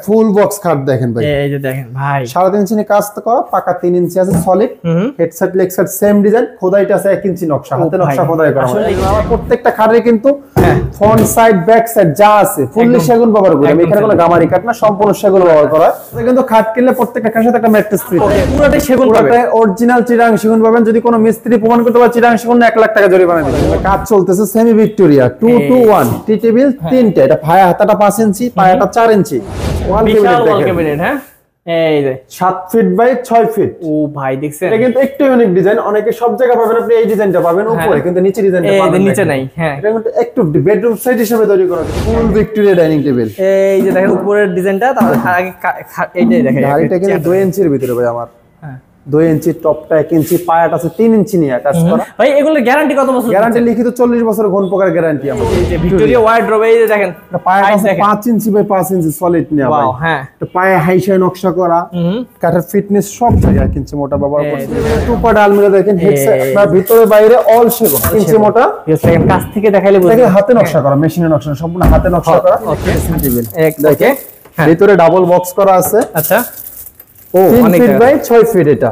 Full box খাট দেখেন ভাই, এই যে দেখেন ভাই 3.5 ইঞ্চি কাজ করা, পাকা 3 ইঞ্চি আছে solid, headset legset same design, খোদাইটা আছে 1 ইঞ্চি নকশা, হাতে নকশা খোদাই করা। আমার প্রত্যেকটা খাটে কিন্তু ফ্রন্ট সাইড ব্যাক সাইড যা আছে ফুললি সেগুন ব্যবহার করি আমি, এখানে কোনো গামারি কাঠ না, সম্পূর্ণ সেগুন ব্যবহার করা। এটা কিন্তু খাট কিনলে প্রত্যেকটা খাটের সাথে একটা ম্যাট্রেস ফ্রি, পুরোটাই সেগুন পাবেন, অরিজিনাল চিটাং সেগুন পাবেন। যদি কোনো মিস্ত্রি প্রমাণ করতে পারে চিটাং সেগুন 1 লাখ টাকা জরিমানা দিবেন। কাজ চলতেছে semi Victoria 2 to 1 T table 3টে, এটা পায়া হাতাটা 5 ইঞ্চি, পায়াটা 4 ইঞ্চি, ওয়াল ক্যাবিনেট। হ্যাঁ এই যে 7 ফিট বাই 6 ফিট। ও ভাই দেখছেন, এটা কিন্তু একটু ইউনিক ডিজাইন, অনেকে সব জায়গা পাবেন আপনি এই ডিজাইনটা পাবেন উপরে, কিন্তু নিচে ডিজাইনটা পাবেন নিচে নাই। হ্যাঁ এটা কিন্তু একটু বেডরুম সাইড হিসেবে তৈরি করা, ফুল ভিক্টোরিয়া ডাইনিং টেবিল। এই যে দেখেন উপরের ডিজাইনটা, তারপর আগে এইটাই দেখেন, গাড়িটা কিন্তু 2 ইঞ্চির ভিতরে ভাই আমার। হ্যাঁ 2 ইঞ্চি, টপটা 1 ইঞ্চি, পায়াটা আছে 3 ইঞ্চি নিয়ে কাজ করা। ভাই এগুলোর গ্যারান্টি কত বছর? গ্যারান্টি লিখিত 40 বছরের ঘন প্রকার গ্যারান্টি আমার। এই যে ভিক্টোরিয়া ওয়ার্ডরোব, এই যে দেখেন পায়া আছে 5 ইঞ্চি বাই 5 ইঞ্চি সলিড নিয়ে ভাই। হ্যাঁ তো পায়া হাইশাই নকশা করা, কাঠের ফিটনেস সব জায়গায় 1 ইঞ্চি মোটা ব্যবহার করছি। টু পার্ট আলমিরা দেখেন, হেডসেট আপনার ভিতরে বাইরে অল সেগুন 1 ইঞ্চি মোটা। দেখেন কাছ থেকে দেখাইলে বুঝবেন, দেখেন হাতে নকশা করা, মেশিনে নকশা সম্পূর্ণ হাতে নকশা করা। টেবিল দেখেন ভিতরে ডাবল বক্স করা আছে। আচ্ছা ও 3 ফিট বাই 6 ফিট এটা।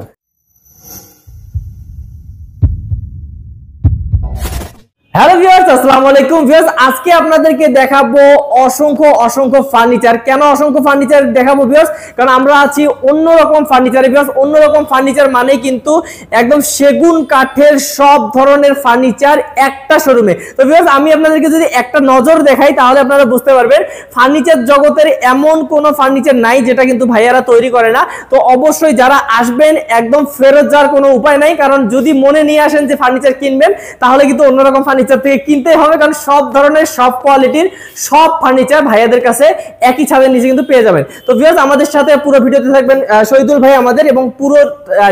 হ্যালো ভিউয়ার্স, আসসালামু আলাইকুম ভিউয়ার্স। আজকে আপনাদেরকে দেখাবো অসংখ্য ফার্নিচার। কেন অসংখ্য ফার্নিচার দেখাবো ভিউয়ার্স? কারণ আমরা আছি অন্যরকম ফার্নিচারে ভিউয়ার্স। অন্যরকম ফার্নিচার মানে কিন্তু একদম সেগুন কাঠের সব ধরনের ফার্নিচার একটা শোরুমে। তো ভিউয়ার্স আমি আপনাদেরকে যদি একটা নজর দেখাই তাহলে আপনারা বুঝতে পারবেন ফার্নিচার জগতের এমন কোনো ফার্নিচার নাই যেটা কিন্তু ভাইয়ারা তৈরি করে না। তো অবশ্যই যারা আসবেন একদম ফেরত যাওয়ার কোনো উপায় নাই, কারণ যদি মনে নিয়ে আসেন যে ফার্নিচার কিনবেন তাহলে কিন্তু অন্যরকম ফার্নিচার থেকে কিনতে হবে, কারণ সব ধরনের সব কোয়ালিটির সব ফার্নিচার ভাইয়াদের কাছে একই ছাদের নিচে কিন্তু পেয়ে যাবেন। তো ভিউয়ার্স আমাদের সাথে পুরো ভিডিওতে থাকবেন শহীদুল ভাই আমাদের, এবং পুরো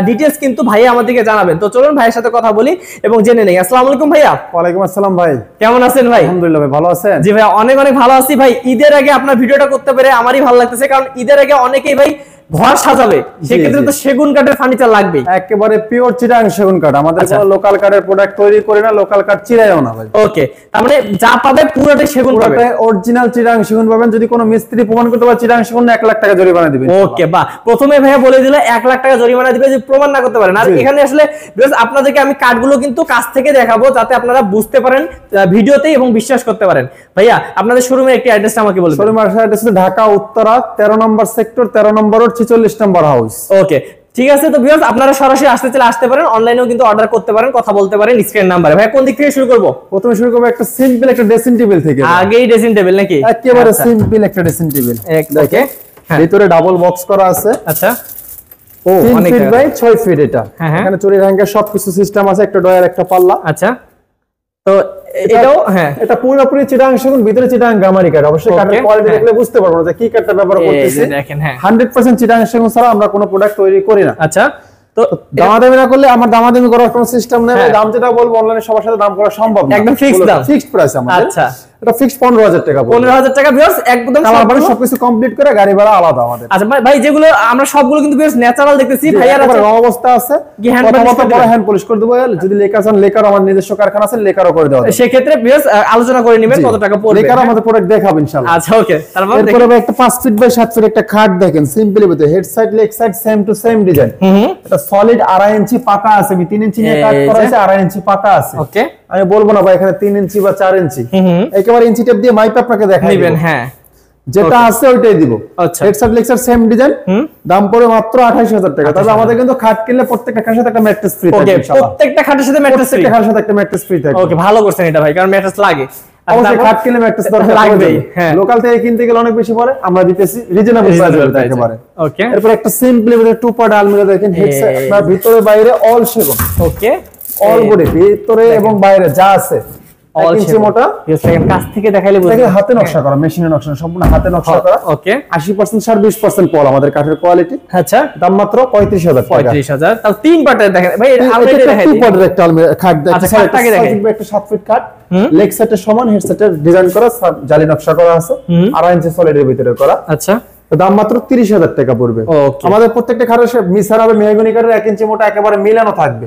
ডিটেইলস কিন্তু ভাইয়া আমাদেরকে জানাবেন। তো চলুন ভাইয়ের সাথে কথা বলি এবং জেনে নেই। আসসালামু আলাইকুম ভাইয়া। ওয়ালাইকুম আসসালাম ভাই, কেমন আছেন ভাই? আলহামদুলিল্লাহ ভাই, ভালো আছেন? জি ভাই অনেক ভালো আছি ভাই। ঈদের আগে আপনার ভিডিওটা করতে পেরে আমারই ভালো লাগতেছে, কারণ ঈদের আগে অনেকেই ভাই ঘর সাজাবে, সেক্ষেত্রে তো সেগুন কাঠের ফার্নিচার লাগবেই। একেবারে পিওর চিটাং সেগুন কাঠ, আমাদের কোনো লোকাল কাঠের প্রোডাক্ট তৈরি করি না, লোকাল কাঠ চিরাইও না ভাই। ওকে, তার মানে যা পাবে পুরোটাই সেগুন পাবে, অরিজিনাল চিটাং সেগুন পাবেন। যদি কোনো মিস্ত্রি প্রমাণ করতে পারে চিটাং সেগুন 1 লাখ টাকা জরিমানা দিবেন। ওকে বাহ, প্রথমে ভাইয়া বলে দিল 1 লাখ টাকা জরিমানা দিবে যদি প্রমাণ না করতে পারেন। আর এখানে আসলে আপনাদেরকে আমি কাঠগুলো কিন্তু কাছ থেকে দেখাবো যাতে আপনারা বুঝতে পারেন ভিডিওতেই এবং বিশ্বাস করতে পারেন। ভাইয়া আপনাদের শোরুমের একটি অ্যাড্রেসটা আমাকে বলুন। শোরুমের অ্যাড্রেস ঢাকা উত্তরা 13 নম্বর সেক্টর, 13 নম্বর রোড, 46 নম্বর হাউস। ওকে ঠিক আছে। তো ভিউয়ার্স আপনারা সরাসরি আসতে চাইলে আসতে পারেন, অনলাইনেও কিন্তু অর্ডার করতে পারেন, কথা বলতে পারেন স্ক্রিন নাম্বারে। ভাই কোন দিক থেকে শুরু করব? প্রথমে শুরু করব একটা সিম্পল একটা ড্রেসিং টেবিল থেকে। আগেই ড্রেসিং টেবিল নাকি? একেবারে সিম্পল একটা ড্রেসিং টেবিল। ওকে, ভিতরে ডাবল বক্স করা আছে। আচ্ছা ও 3 ফিট বাই 6 ফিট এটা। এখানে চুরি হ্যাঙ্গার সবকিছু সিস্টেম আছে, একটা ডয়ার একটা পাল্লা। আচ্ছা তো এটাও এটা পুরোপুরি চিটাং সেগুন, ভিতরে চিটাং গামারি কাঠ। অবশ্যই কাঠের কোয়ালিটি দেখলে বুঝতে পারবো না যে কি কাঠটা ব্যবহার করতেছি। দেখেন 100% চিটাং সেগুন ছাড়া আমরা কোনো প্রোডাক্ট তৈরি করি না। আচ্ছা তো দামাদামি না করলে আমার দামাদামি করার কোনো সিস্টেম নেই। দাম যেটা বলবো অনলাইনে সবার সাথে দাম করা সম্ভব না, একদম ফিক্সড দাম, ফিক্সড প্রাইস আমাদের। আচ্ছা এটা ফিক্সড 15,000 টাকা। 15,000 টাকা ভিউয়ার্স একদম মানে সবকিছু কমপ্লিট করে গাড়ি ভাড়া আলাদা আমাদের। আচ্ছা ভাই যেগুলো আমরা সবগুলো কিন্তু ভিউয়ার্স ন্যাচারাল দেখতেছি, ভাইয়ার আছে রং অবস্থা আছে, প্রথমত বড় হ্যান্ড পলিশ করে দেব। যদি লেকার চান লেকার আমার নিজস্ব কারখানা আছে, লেকারও করে দেওয়া যাবে। সেই ক্ষেত্রে ভিউয়ার্স আলোচনা করে নেবেন কত টাকা পড়বে। লেকার আমাদের প্রোডাক্ট দেখাবো ইনশাআল্লাহ। আচ্ছা ওকে, তারপরে একটা 5 ফিট বাই 7 ফিট একটা খাট দেখেন, সিম্পলি ভিতরে head side leg side same to same design. এটা সলিড 2.5 ইঞ্চি পাকা আছে, 3 ইঞ্চি নিয়ে কাট করা আছে, 2.5 ইঞ্চি পাকা আছে। ওকে আমি বলবো না ভাই এখানে 3 ইঞ্চি বা 4 ইঞ্চি, একেবারে ইঞ্চি টেপ দিয়ে মাইপ আপনাকে দেখাই দিবেন। হ্যাঁ যেটা আছে ওইটাই দিব। আচ্ছা হেডসেট লেক্সার সেম ডিজাইন, দাম পড়ে মাত্র 28,000 টাকা। তবে আমাদের কিন্তু খাট কিনলে প্রত্যেকটা খাটের সাথে একটা ম্যাট্রেস ফ্রি থাকে ইনশাআল্লাহ। প্রত্যেকটা খাটের সাথে ম্যাট্রেস ফ্রি, প্রত্যেকটা খাটের সাথে একটা ম্যাট্রেস ফ্রি থাকে। ওকে ভালো করছেন এটা ভাই, কারণ ম্যাট্রেস লাগে। অবশ্যই খাট কিনলে ম্যাট্রেস দরকার লাগবেই। হ্যাঁ লোকাল থেকে কিনতে গেলে অনেক বেশি পড়ে, আমরা দিতেছি রিজনেবল প্রাইসে একেবারে। ওকে এরপর একটা সিম্পলি ভিতরে টু পার্ট আলমিরা দেখেন, হেডসেট বা ভিতরে বাইরে অল সেগুন। ওকে অল বডি ভিতরে এবং বাইরে যা আছে 1 ইঞ্চি মোটা। কাছ থেকে দেখাইলে বুঝবেন দেখেন হাতে নকশা করা, মেশিনে নকশা, সম্পূর্ণ হাতে নকশা করা। ওকে 80% ছাড় 20% পল আমাদের কাঠের কোয়ালিটি। আচ্ছা দাম মাত্র 35,000 টাকা। 35,000 তাও 3 পার্টের দেখেন ভাই। আমরা এটা দেখাই টু পার্টের একটা খাট দেখেন। আচ্ছা খাটটাকে দেখেন, একটা 7 ফিট খাট, লেগ সেটের সমান, হেড সেটের ডিজাইন করা, জালি নকশা করা আছে, 2.5 ইঞ্চি সলিডের ভিতরে করা। আচ্ছা দাম মাত্র 30,000 টাকা পড়বে। আমাদের প্রত্যেকটা খাটের মিসার হবে মেহগনি কাঠের, 1 ইঞ্চি মোটা, একেবারে মিলানো থাকবে,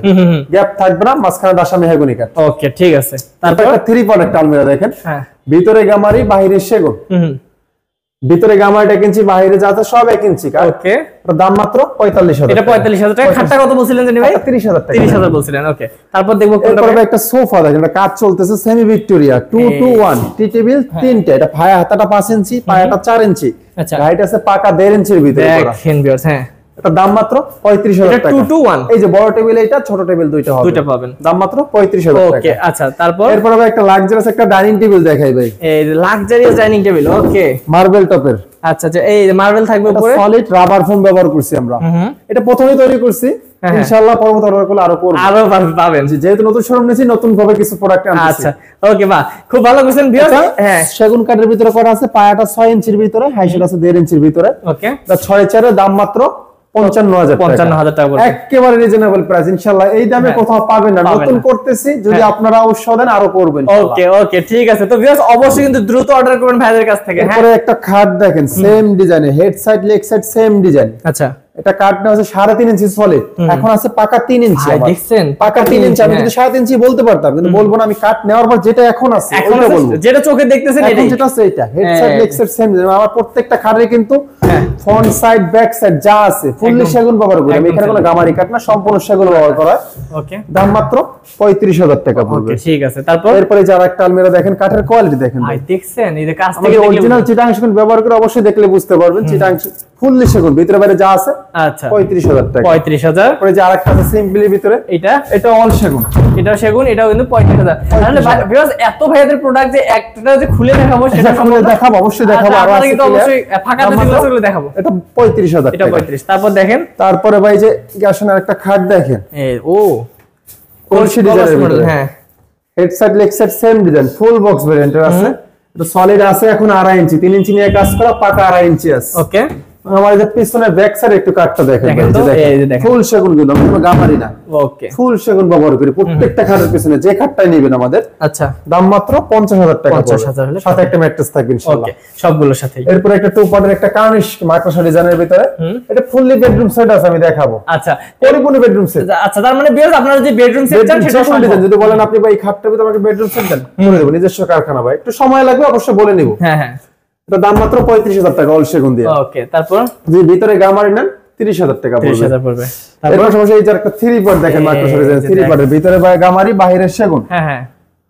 গ্যাপ থাকবে না, মাঝখানে দাসা মেহগনি কাঠ। ওকে ঠিক আছে। তারপর একটা 3 পার্টের আলমিরা দেখেন, ভিতরে গামারি বাইরে সেগুন, ভিতরে গামাটা 1 ইঞ্চি, বাইরে যা আছে সব 1 ইঞ্চি কাট। ওকে, এর দাম মাত্র 45000। এটা 45000 টাকা। খাটটা কত বলছিলেন জানি ভাই? 30000 টাকা। 30000 বলছিলেন। ওকে, তারপর দেখবো কোনটা। এরপর একটা সোফা দেখেন, এটা কাজ চলতেছে, semi Victoria 2 to 1 T table 3টা। এটা পায়া হাতাটা 5 ইঞ্চি, পায়াটা 4 ইঞ্চি। আচ্ছা, হাইট আছে পাকা 1.5 ইঞ্চির ভিতরে করা। দেখেন ভিউয়ার্স, হ্যাঁ এটা দাম মাত্র 35000 টাকা। 2 to 1, এই যে বড় টেবিল, এটা ছোট টেবিল দুইটা হবে, দুইটা পাবেন, দাম মাত্র 35000 টাকা। ওকে, আচ্ছা তারপর এরপর আবার একটা লাক্সারিয়াস একটা ডাইনিং টেবিল দেখাই ভাই, এই লাক্সারিয়াস ডাইনিং টেবিল। ওকে, মার্বেল টপের। আচ্ছা আচ্ছা, এই মার্বেল থাকবে উপরে, সলিড রাবার ফোম ব্যবহার করছি আমরা। এটা প্রথমেই তৈরি করছি, ইনশাআল্লাহ পরবর্তী অর্ডার করলে আরো পাবেন, যেহেতু নতুন শোরুম নিয়েছি, নতুন ভাবে কিছু প্রোডাক্ট আনছি। আচ্ছা, ওকে, বাহ, খুব ভালো করেছেন ভিউয়ার্স। হ্যাঁ, সেগুন কাঠের ভিতরে করা আছে, পায়াটা 6 ইঞ্চির ভিতরে, হাইট আছে 1.5 ইঞ্চির ভিতরে। ওকে, 6/4 দাম মাত্র 55000 টাকা। একেবারে রিজনেবল প্রাইস, ইনশাআল্লাহ এই দামে কোথাও পাবেন না, নতুন করতেছি, যদি আপনারা উৎসাহ দেন আরো করবেন। ওকে ওকে, ঠিক আছে। তো ভিউয়ার্স অবশ্যই কিন্তু দ্রুত অর্ডার করবেন ভাইদের কাছ থেকে। এরপরে একটা খাট দেখেন, সেম ডিজাইনে, head side leg side same design. আচ্ছা, এটা কাটটা আছে 3.5 ইঞ্চি সলিড, এখন আছে পাকা 3 ইঞ্চি। দেখছেন, পাকা 3 ইঞ্চি। আমি কিন্তু 7 ইঞ্চি বলতে পারতাম, কিন্তু বলবো না, আমি কাট নেওয়ার পর যেটা এখন আছে ওটা বলবো, যেটা চোখে দেখতেছেন এটাই, যেটা আছে এটা। Head side leg side same. আমার প্রত্যেকটা খাটে কিন্তু ফ্রন্ট সাইড ব্যাক সাইড যা আছে ফুললি সেগুন ব্যবহার করি আমি। এখানে কোনো গামারি কাট না, সম্পূর্ণ সেগুন ব্যবহার করা। ওকে, দাম মাত্র 35000 টাকা পড়বে। ঠিক আছে। তারপর এরপরে যারা একটা আলমিরা দেখেন, কাঠের কোয়ালিটি দেখেন ভাই, দেখছেন এই যে কাছ থেকে অরিজিনাল চিটাং সেগুন ব্যবহার করে, অবশ্যই দেখলে বুঝতে পারবেন চিটাং ফুললি সেগুন, ভিতরে বাইরে যা আছে। আচ্ছা, 35000 টাকা। 35000। পরে যে আরেকটা আছে সিম্পলি ভিতরে, এটা অল সেগুন, এটাও সেগুন, এটাও কিন্তু 35000। তাহলে ভিউয়ার্স এত ভাইদের প্রোডাক্ট যে একটা যে খুলে দেখাবো, সেটা সম্ভব দেখাবো, অবশ্যই দেখাবো, আরো আছে কিন্তু অবশ্যই ফাঁকাতে যেগুলো দেখাবো। এটা 35000 এটা 35। তারপর দেখেন, তারপরে ভাই যে আসেন আরেকটা খাট দেখেন, এই ও কলসি ডিজাইনের ভিতরে, হ্যাঁ, head side leg side same design, full box ভেরিয়েন্টের আছে। এটা সলিড আছে এখন 2.5 ইঞ্চি, 3 ইঞ্চি নিয়ে কাজ করা, পাকা 2.5 ইঞ্চি আছে। ওকে, আমার যে পিছনে ব্যাক সাইড একটু কাটটা দেখেন, দেখেন ফুল সেগুন, কিন্তু কোনো গামারি না। ওকে, ফুল সেগুন ব্যবহার করি প্রত্যেকটা খাটের পিছনে, যে খাটটাই নেবেন আমাদের। আচ্ছা, দাম মাত্র 50000 টাকা। 50000 হলে সাথে একটা ম্যাট্রেস থাকবে ইনশাআল্লাহ। ওকে, সবগুলোর সাথেই। এরপর একটা টু পার্টের একটা কার্নিশ মাইক্রোসা ডিজাইনের ভিতরে, এটা ফুললি বেডরুম সেট আছে, আমি দেখাবো। আচ্ছা, পরিপূর্ণ বেডরুম সেট। আচ্ছা, তার মানে ভিউয়ার্স আপনারা যে বেডরুম সেট চান সেটা ডিজাইন, যদি বলেন আপনি ভাই খাটটার ভিতরে আমাকে বেডরুম সেট দেন, করে দেব। নিজস্ব কারখানা ভাই, একটু সময় লাগবে, অবশ্যই বলে নিব। হ্যাঁ হ্যাঁ, এটা দাম মাত্র 35000 টাকা অল সেগুন দিয়ে। ওকে, তারপর যে ভিতরে গামারি নেন 30000 টাকা পড়বে। 30000 পড়বে। তারপর সমস্যা এই যে একটা 3 পার্ট দেখেন, মাইক্রোসা ডিজাইন 3 পার্টের ভিতরে ভাই গামারি, বাইরে সেগুন। হ্যাঁ হ্যাঁ,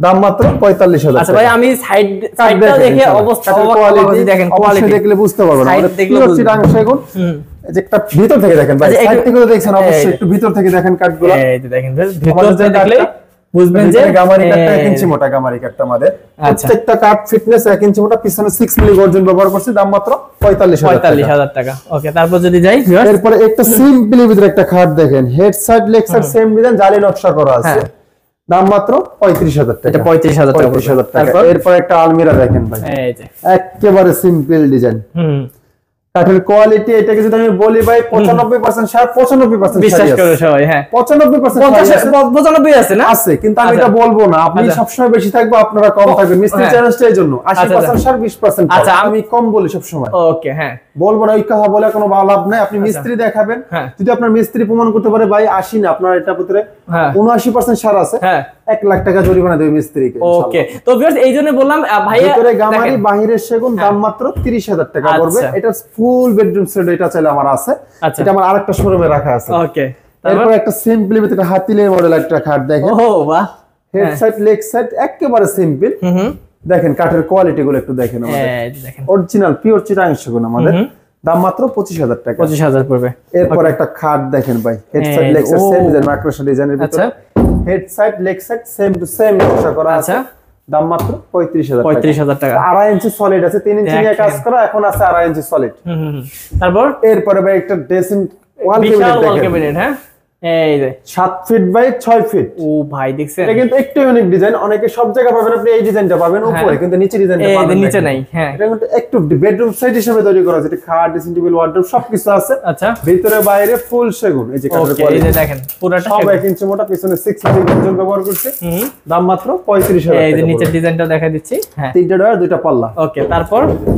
দাম মাত্র 45000 টাকা। আচ্ছা ভাই, আমি সাইডটা দেখে অবস্থা কোয়ালিটি দেখেন, কোয়ালিটি দেখলে বুঝতে পারবেন। সাইড দেখলে বুঝতে চিটাং সেগুন, এই যে একটা ভিতর থেকে দেখেন ভাই, সাইড থেকে দেখছেন, অবশ্যই একটু ভিতর থেকে দেখেন কাটগুলো। এই যে দেখেন ভিতর থেকে দেখলে বুঝবেন যে গামারি কাটটা 1 ইঞ্চি মোটা গামারি কাটটা আমাদের। প্রত্যেকটা কাট ফিটনেস 1 ইঞ্চি মোটা, পিছনে 6 মিলি গর্জন ব্যবহার করছি। দাম মাত্র 45000 টাকা। ওকে, তারপর যদি যাই এরপরে একটা সিম্পলি ভিতরে একটা খাট দেখেন, head side leg side same design, জালি নকশা করা আছে। দাম মাত্র 35000 টাকা। এটা 35000 টাকা। 35000 টাকা। এরপর একটা আলমিরা দেখেন ভাই, এই যে একেবারে সিম্পল ডিজাইন। কাঠের কোয়ালিটি, এটাকে যদি আমি বলি ভাই 95% সার, 95% বিশ্বাস করে সবাই। হ্যাঁ, 95% আছে না, আছে, কিন্তু আমি এটা বলবো না। আপনি সবসময় বেশি থাকবে, আপনারা কম থাকবেন। মিস্ত্রি চ্যালেঞ্জটা এই জন্য 80% সার 20%। আচ্ছা, আমি কম বলি সবসময়। ওকে, হ্যাঁ, বলবো না, ওই কথা বলে কোনো লাভ নাই। আপনি মিস্ত্রি দেখাবেন, যদি আপনার মিস্ত্রি প্রমাণ করতে পারে ভাই 80 না, আপনার এটা ভিতরে 79% সার আছে, 1 লাখ টাকা জরিমানা দেবে মিস্ত্রিকে। ওকে, তো ভিউয়ার্স এই জন্য বললাম ভাই, ভিতরে গামারি, বাইরে সেগুন, দাম মাত্র 30000 টাকা পড়বে। এটা ফুল বেডরুম সেট, এটা চাইলে আমার আছে, এটা আমার আরেকটা শোরুমে রাখা আছে। ওকে, তারপর একটা সিম্পলি ভিতরে হাতিলের মডেল একটা খাট দেখেন। ও বাহ, হেড সাইড লেগ সাইড একেবারে সিম্পল। দেখেন কাঠের কোয়ালিটি গুলো একটু দেখেন, আমাদের দেখেন অরিজিনাল পিওর চিটাং সেগুন আমাদের। দাম মাত্র 25000 টাকা। 25000 পড়বে। এরপর একটা খাট দেখেন ভাই, head side leg side same design, মাইক্রোসা ডিজাইনের ভিতরে, head side leg side same to same নকশা করা আছে। দাম মাত্র 35000 টাকা। 2.5 ইঞ্চি সলিড আছে, 3 ইঞ্চি নিয়ে কাজ করা, এখন আছে 2.5 ইঞ্চি সলিড। তারপর এরপরে ভাই একটা ড্রেসিং ওয়াল ক্যাবিনেট, হ্যাঁ, এই যে 7 ফিট বাই 6 ফিট। ও ভাই, দেখছেন এটা কিন্তু একটু ইউনিক ডিজাইন। অনেকে সব জায়গায় পাবেন, আপনি এই ডিজাইনটা পাবেন উপরে, কিন্তু নিচে ডিজাইনটা পাবেন নিচে নাই। হ্যাঁ, এটা কিন্তু একটু বেডরুম সেট হিসেবে তৈরি করা আছে। এটা খাট, ড্রেসিং টেবিল, ওয়ার্ডরোব সবকিছু আছে। আচ্ছা, ভিতরে বাইরে ফুল সেগুন। এই যে কাঠের কোয়ালিটি, এই যে দেখেন পুরোটা সব 1 ইঞ্চি মোটা, পিছনে 6 মিলি গর্জন ব্যবহার করছে। দাম মাত্র 35000 টাকা। এই যে নিচের ডিজাইনটা দেখা দিচ্ছি। হ্যাঁ, 3টা ডয়ার 2টা পাল্লা। ওকে,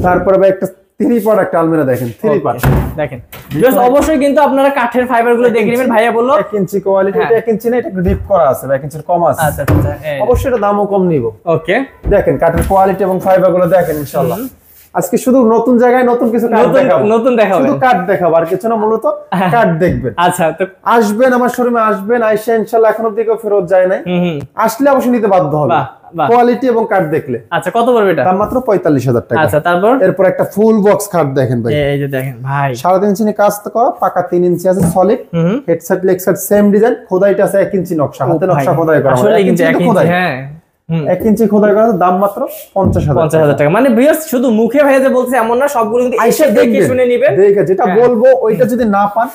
তারপরে ভাই একটা 3 পার্ট একটা আলমিরা দেখেন, 3 পার্ট দেখেন। জাস্ট অবশ্যই কিন্তু আপনারা কাঠের ফাইবার গুলো দেখে নেবেন। ভাইয়া বললো 1 ইঞ্চি কোয়ালিটি, এটা 1 ইঞ্চি না, এটা একটু ডিপ করা আছে, 1 ইঞ্চির কম আছে। আচ্ছা আচ্ছা, অবশ্যই এটা দামও কম নিব। ওকে, দেখেন কাঠের কোয়ালিটি এবং ফাইবার গুলো দেখেন ইনশাআল্লাহ। আজকে শুধু নতুন জায়গায় নতুন কিছু নতুন দেখাবো, শুধু কাঠ দেখাবো আর কিছু না, মূলত কাঠ দেখবেন। আচ্ছা, তো আসবেন আমার শোরুমে, আসবেন, আইসা ইনশাআল্লাহ এখনো দিকে ফেরত যায় নাই, আসলে অবশ্যই নিতে বাধ্য হবে কোয়ালিটি এবং কাঠ দেখলে। আচ্ছা, কত পড়বে এটা? দাম মাত্র 45,000 টাকা। আচ্ছা, তারপর এরপর একটা ফুল বক্স খাট দেখেন ভাই, এই যে দেখেন ভাই, 3.5 ইঞ্চি কাজ করা, পাকা 3 ইঞ্চি আছে solid, headset legset same design, খোদাইটা আছে 1 ইঞ্চি নকশা, হাতে নকশা খোদাই করা, আসলে কিন্তু 1 ইঞ্চি, হ্যাঁ 1 ইঞ্চি খোদাই করা, দাম মাত্র 50,000 টাকা। মানে ভিউয়ার্স শুধু মুখে ভাইয়া যে বলছে এমন না, সবগুলো কিন্তু এসে দেখে শুনে নেবেন, দেখে যেটা বলবো ওইটা যদি না পান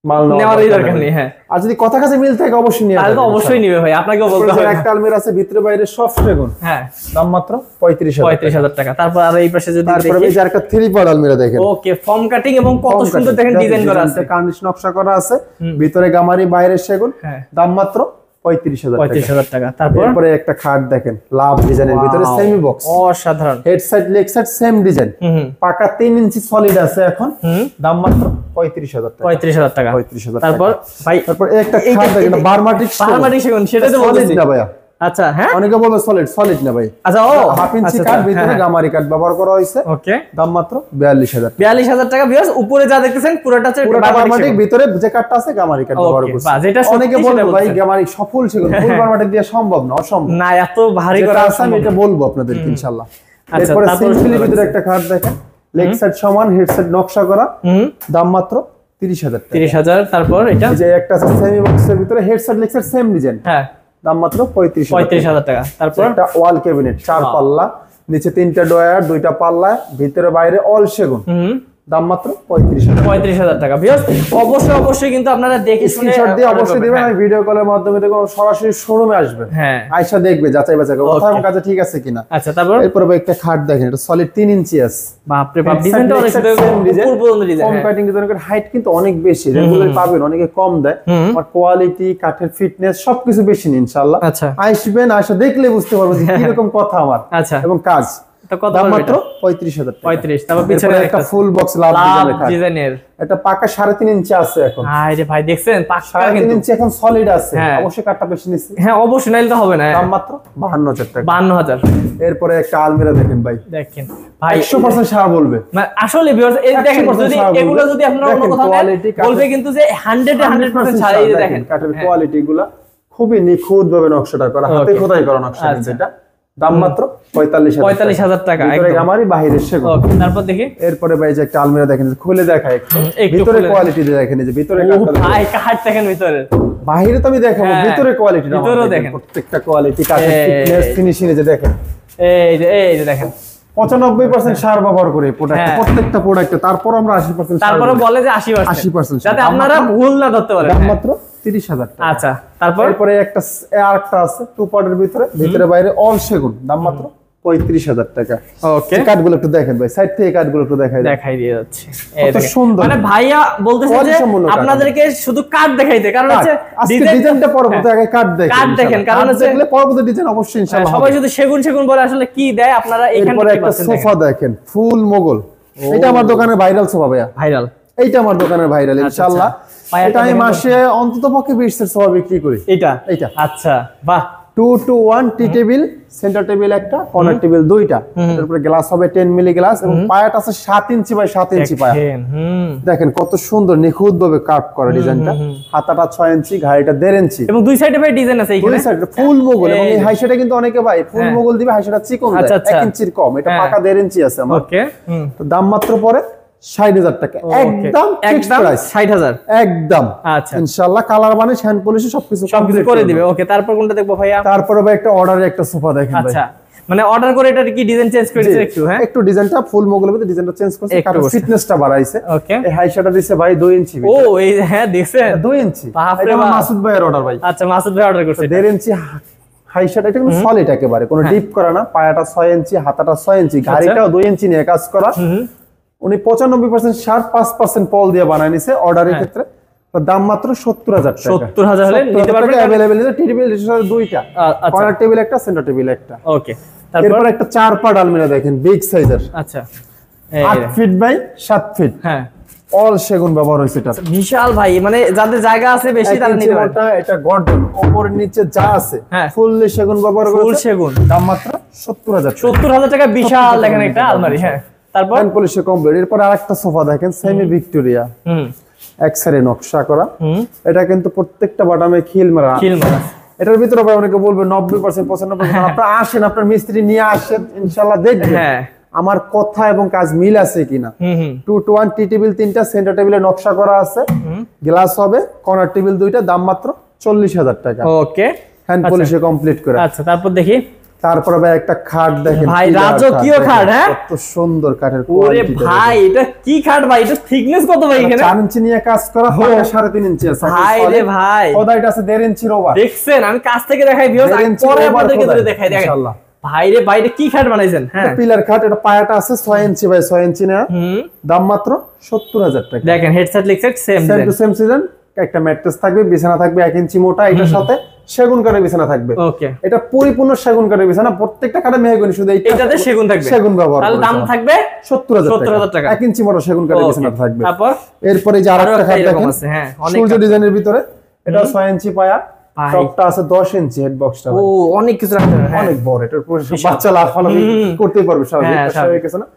মাল নেওয়ারই দরকার নেই। হ্যাঁ, আর যদি কথা কাছে মিল থাকে অবশ্যই নিয়ে তাহলে তো অবশ্যই নিবে ভাই, আপনাকেও বলতে হবে। একটা আলমিরা আছে ভিতরে বাইরে সব সেগুন, হ্যাঁ দাম মাত্র 35,000 টাকা। তারপর আর এই পাশে যদি তারপরে এই যে একটা 3 পার্ট আলমিরা দেখেন, ওকে, ফর্ম কাটিং এবং কত সুন্দর দেখেন ডিজাইন করা আছে, কার্নিশ নকশা করা আছে, ভিতরে গামারি বাইরে সেগুন, দাম মাত্র 35,000 টাকা। তারপরে একটা খাট দেখেন লাভ ডিজাইনের ভিতরে সেমি বক্স, অসাধারণ, হেডসেট লেগসেট সেম ডিজাইন, পাকা 3 ইঞ্চি সলিড আছে এখন, দাম মাত্র 35,000 টাকা। তারপর ভাই, তারপর একটা খাট দেখেন বারমাটিক সেগুন, সেটা তো বলছি না ভাইয়া। আচ্ছা, হ্যাঁ অনেকে বলবে সলিড না ভাই। আচ্ছা, ও হাফ ইঞ্চি কাট, ভিতরে গামারি কাট ব্যবহার করা হয়েছে, ওকে, দাম মাত্র 42,000 টাকা। ভিউয়ার্স উপরে যা দেখতেছেন পুরোটা হচ্ছে বারমাটিক, ভিতরে যে কাটটা আছে গামারি কাট ব্যবহার করছে। অনেকে বলবে ভাই গামারি সফল সেগুন, ফুল বারমাটিক দিয়ে সম্ভব না, অসম্ভব না, এত ভারী করা আছে, আমি এটা বলবো আপনাদের ইনশাআল্লাহ। এরপরে সিম্পলি ভিতরে একটা খাট দেখেন, লেগ সাইড সমান, হেডসেট নকশা করা, দাম মাত্র 30,000 টাকা। তারপর এটা যে একটা আছে সেমি বক্সের ভিতরে, headset leg side same design, হ্যাঁ, দাম মাত্র 35,000 টাকা। তারপর একটা ওয়াল ক্যাবিনেট 4 পাল্লা, নিচে 3টা ডয়ার, 2টা পাল্লা, ভিতরে বাইরে অল সেগুন, দাম মাত্র 35,000 টাকা। ভিউয়ার্স অবশ্যই কিন্তু আপনারা দেখে শুনে স্ক্রিনশট দিয়ে অবশ্যই দিবেন, আমি ভিডিও কলের মাধ্যমে দেখো, সরাসরি শোরুমে আসবেন, হ্যাঁ আয়শা দেখবে, যাচাই বাছাই করবে কথা এবং কাজে ঠিক আছে কিনা। আচ্ছা, তারপর এরপর একটা খাট দেখেন, এটা সলিড 3 ইঞ্চি আছে, বাপ রে বাপ, ডিজাইনটা অনেক সুন্দর, উপর পর্যন্ত ডিজাইন, কম কাটিং ডিজাইনের হাইট কিন্তু অনেক বেশি, রেগুলার পাবেন, অনেকে কম দেয়, আর কোয়ালিটি কাঠের ফিটনেস সবকিছু বেশি ইনশাআল্লাহ। আচ্ছা, আসবেন, আয়শা দেখলে বুঝতে পারবেন যে কি রকম কথা আমার, আচ্ছা, এবং কাজ, দাম মাত্র 35,000 টাকা। 35। তারপর পিছনে একটা ফুল বক্স লাভ ডিজাইনের, এটা পাকা 3.5 ইঞ্চি আছে এখন। আরে ভাই দেখছেন, পাকা 3.5 ইঞ্চি এখন সলিড আছে, অবশ্যই কাটটা বেশি নিচ্ছে, হ্যাঁ অবশ্যই, নাইলে তো হবে না। দাম মাত্র 52,000 টাকা। 52,000। এরপরে একটা আলমিরা দেখেন ভাই, দেখেন ভাই 100% সারা বলবে, মানে আসলে ভিউয়ার্স এই দেখেন, যদি এগুলো যদি আপনারা অন্য কোথাও নেন বলবে কিন্তু যে 100% ছাড়া। এই দেখেন কাঠের কোয়ালিটি গুলা খুবই নিখুঁত ভাবে নকশাটা করা, হাতে খোদাই করা নকশা, যেটা দাম মাত্র 45,000 টাকা। একদম আমারই বাহিরের সেগুন। ওকে, তারপর দেখি এরপরে ভাই যে একটা আলমিরা দেখেন, খুলে দেখায় একটু, ভিতরে কোয়ালিটি দেখেন, এই যে ভিতরে কাঠটা ভাই, কাঠ দেখেন ভিতরে, বাহিরে তো আমি দেখাবো, ভিতরে কোয়ালিটি ভিতরেও দেখেন, প্রত্যেকটা কোয়ালিটি কাঠের ফিটনেস ফিনিশিং এ যে দেখেন, এই যে দেখেন 95% সার ব্যবহার করে প্রত্যেকটা প্রোডাক্টে, তারপর আমরা 80% তারপরে বলে যে 80% যাতে আপনারা ভুল না ধরতে পারেন। দাম মাত্র 30,000 টাকা। আচ্ছা, তারপরে আরেকটা আছে 2 পার্টের ভিতরে বাইরে অল সেগুন, দাম মাত্র 35,000 টাকা। ওকে, কাঠগুলো একটু দেখেন ভাই, সাইড থেকে কাঠগুলো একটু দেখাই দিয়ে যাচ্ছে, কত সুন্দর। মানে ভাইয়া বলতেছে যে আপনাদেরকে শুধু কাঠ দেখাইতে, কারণ হচ্ছে আজকে ডিজাইনটা পরবর্তী আগে কাঠ দেখেন, কারণ হচ্ছে দেখলে পরবর্তী ডিজাইন অবশ্যই ইনশাআল্লাহ সবাই যদি সেগুন বলে আসলে কি দেয় আপনারা এখানে কি একটা সোফা দেখেন, ফুল মোগল, এটা আমার দোকানের ভাইরাল সোফা ভাইয়া, ভাইরাল, এইটা আমার দোকানের ভাইরাল ইনশাআল্লাহ। এটা আমি মাসে অন্তত পক্ষে 20 এর সোফা বিক্রি করি। এটা আচ্ছা, বাহ, 2 to 1 T table, centre table একটা, কর্নার টেবিল দুইটা, তারপরে গ্লাস হবে 10 মিলি গ্লাস, এবং পায়াটা আছে 7 ইঞ্চি বাই 7 ইঞ্চি পায়া। দেখেন কত সুন্দর নিখুঁত ভাবে কাট করা ডিজাইনটা, হাতাটা 6 ইঞ্চি, ঘাড়িটা 1.5 ইঞ্চি, এবং দুই সাইডে ভাই ডিজাইন আছে, এইখানে দুই সাইডে ফুল মোগল, এবং এই হাইশাটা কিন্তু অনেকে ভাই ফুল মোগল দিবে, হাইশাটা চিকন দেয়, 1 ইঞ্চির কম, এটা পাকা 1.5 ইঞ্চি আছে আমার। ওকে, তো দাম মাত্র পড়ে 60,000 টাকা, একদম ফিক্সড প্রাইস 60,000 একদম। আচ্ছা, ইনশাআল্লাহ কালার বানিশ হ্যান্ড পলিশ সবকিছু করে দিবে। ওকে, তারপর কোনটা দেখবো ভাইয়া? তারপরে ভাই একটা অর্ডারে একটা সোফা দেখেন ভাই। আচ্ছা, মানে অর্ডার করে এটা কি ডিজাইন চেঞ্জ করে দিয়েছে একটু? হ্যাঁ, একটু ডিজাইনটা ফুল মোগলের মধ্যে ডিজাইনটা চেঞ্জ করছে, কারণ ফিটনেসটা বাড়াইছে। ওকে, এই হাইশাটা দিছে ভাই 2 ইঞ্চি। ও এই হ্যাঁ দেখছেন 2 ইঞ্চি, এটা মাসুদ ভাইয়ের অর্ডার ভাই। আচ্ছা, মাসুদ ভাই অর্ডার করছে 1.5 ইঞ্চি হাইশাটা, এটা কিন্তু সলিড একেবারে, কোনো ডিপ করা না, পায়াটা 6 ইঞ্চি, হাতাটা 6 ইঞ্চি, ঘাড়িটাও 2 ইঞ্চি নিয়ে কাজ করা। উনি 95% সার, 5% পল দিয়ে বানায় নিছে অর্ডারের ক্ষেত্রে। তো দাম মাত্র 70,000 টাকা। 70,000 হলে নিতে পারবেন, अवेलेबल আছে। টি টেবিল দুইটা, কর্নার টেবিল একটা, সেন্টার টেবিল একটা। ওকে, তারপর একটা 4 পার্ট আলমিরা দেখেন, বিগ সাইজের। আচ্ছা, 8 ফিট বাই 7 ফিট, হ্যাঁ, অল সেগুন ব্যবহার হয়েছে। এটা বিশাল ভাই, মানে যাদের জায়গা আছে বেশি তারা নিতে পারে। এটা গর্ডন, উপর নিচে যা আছে ফুল সেগুন ব্যবহার করেছে, ফুল সেগুন, দাম মাত্র 70,000 টাকা বিশাল দেখেন একটা আলমারি। হ্যাঁ, তারপর হ্যান্ড পলিশে কমপ্লিট। এরপর আরেকটা সোফা দেখেন সেমি ভিক্টোরিয়া, এক সাইডে নকশা করা। এটা কিন্তু প্রত্যেকটা বাটামে খিল মারা। এটার ভিতরে ভাই অনেকে বলবে 90% 95%। আপনারা আসেন, আপনার মিস্ত্রি নিয়ে আসেন, ইনশাআল্লাহ দেখবেন আমার কথা এবং কাজ মিল আছে কিনা। 2 to 1 টি টেবিল 3টা, সেন্টার টেবিলে নকশা করা আছে, গ্লাস হবে, কর্নার টেবিল 2টা, দাম মাত্র 40,000 টাকা। ওকে, হ্যান্ড পলিশে কমপ্লিট করে। আচ্ছা, তারপর দেখি। তারপর ভাই একটা খাট দেখেন ভাই, রাজকীয় খাট। হ্যাঁ, কত সুন্দর কাঠের কোয়ালিটি। ওরে ভাই, এটা কি খাট ভাই? এটা থিকনেস কত ভাই? এখানে 4 ইঞ্চি নিয়ে কাজ করা, 3.5 ইঞ্চি আছে ভাই রে ভাই। খোদাইটা আছে 1.5 ইঞ্চি ওভার। দেখছেন, আমি কাছ থেকে দেখাই ভিউয়ার্স, পরে আপনাদেরকে ধরে দেখাই। দেখেন ইনশাআল্লাহ ভাই রে ভাই, এটা কি খাট বানাইছেন? হ্যাঁ, পিলার খাট। এটা পায়াটা আছে 6 ইঞ্চি বাই 6 ইঞ্চি না, দাম মাত্র 70,000 টাকা। দেখেন headset legset same to same season. একটা ম্যাট্রেস থাকবে, বিছানা থাকবে 1 ইঞ্চি মোটা, এটার সাথে সেগুন কাঠের বিছানা থাকবে। ওকে, এটা পরিপূর্ণ সেগুন কাঠের বিছানা, প্রত্যেকটা কাঠে মেহগনি, শুধু এইটাতে সেগুন থাকবে, সেগুন ব্যবহার। তাহলে দাম থাকবে 70,000 টাকা। 1 ইঞ্চি মোটা সেগুন কাঠের বিছানা থাকবে। তারপর এরপরে যে আরেকটা খাট দেখেন, হ্যাঁ, অনেক সূর্য ডিজাইনের ভিতরে। এটা 6 ইঞ্চি পায়া, টপটা আছে 10 ইঞ্চি, হেড বক্সটা ও অনেক কিছু রাখতে হবে, অনেক বড়। এটার বাচ্চা লাফালাফি করতে পারবে স্বাভাবিক কিছু না।